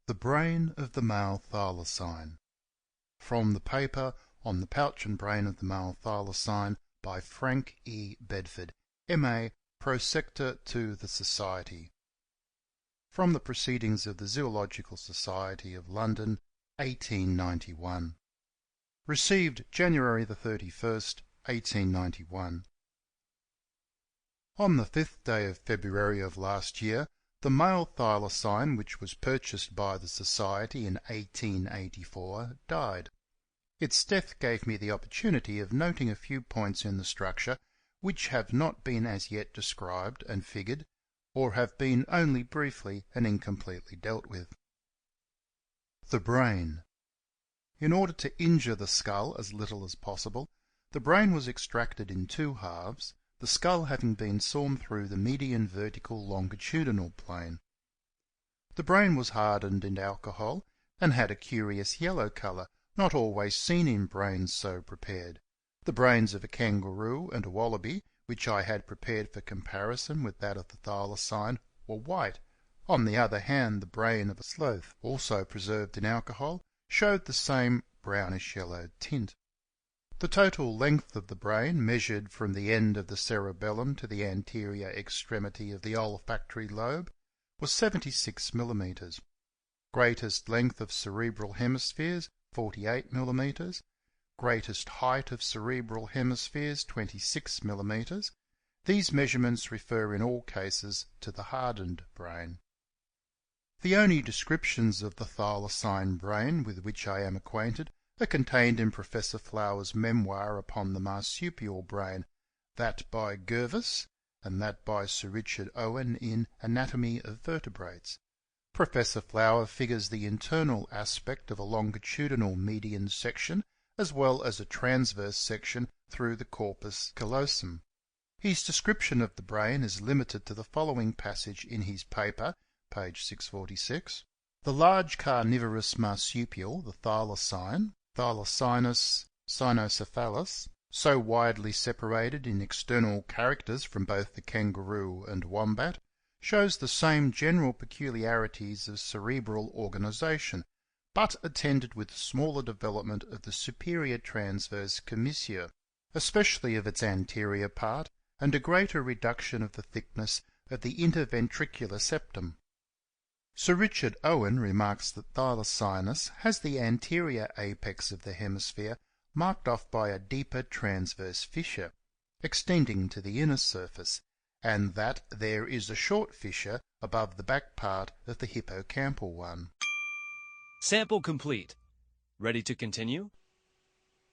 The Brain of the Male Thylacine. From the paper on the pouch and brain of the male thylacine by Frank E. Bedford, M.A., Prosector to the Society. From the Proceedings of the Zoological Society of London, 1891. Received January 31st, 1891. On the 5th day of February of last year, the male thylacine, which was purchased by the Society in 1884, died. Its death gave me the opportunity of noting a few points in the structure which have not been as yet described and figured, or have been only briefly and incompletely dealt with. The brain. In order to injure the skull as little as possible, the brain was extracted in two halves, the skull having been sawn through the median vertical longitudinal plane. The brain was hardened in alcohol and had a curious yellow colour, not always seen in brains so prepared. The brains of a kangaroo and a wallaby, which I had prepared for comparison with that of the thylacine, were white. On the other hand, the brain of a sloth, also preserved in alcohol, showed the same brownish-yellow tint. The total length of the brain, measured from the end of the cerebellum to the anterior extremity of the olfactory lobe, was 76 mm. Greatest length of cerebral hemispheres, 48 mm. Greatest height of cerebral hemispheres, 26 mm. These measurements refer in all cases to the hardened brain. The only descriptions of the thylacine brain with which I am acquainted are contained in Professor Flower's memoir upon the marsupial brain, that by Gervais, and that by Sir Richard Owen in Anatomy of Vertebrates. Professor Flower figures the internal aspect of a longitudinal median section as well as a transverse section through the corpus callosum. His description of the brain is limited to the following passage in his paper, page 646. The large carnivorous marsupial, the thylacine, Thylacinus cynocephalus, so widely separated in external characters from both the kangaroo and wombat, shows the same general peculiarities of cerebral organization, but attended with smaller development of the superior transverse commissure, especially of its anterior part, and a greater reduction of the thickness of the interventricular septum. Sir Richard Owen remarks that Thylacinus has the anterior apex of the hemisphere marked off by a deeper transverse fissure, extending to the inner surface, and that there is a short fissure above the back part of the hippocampal one. Sample complete. Ready to continue?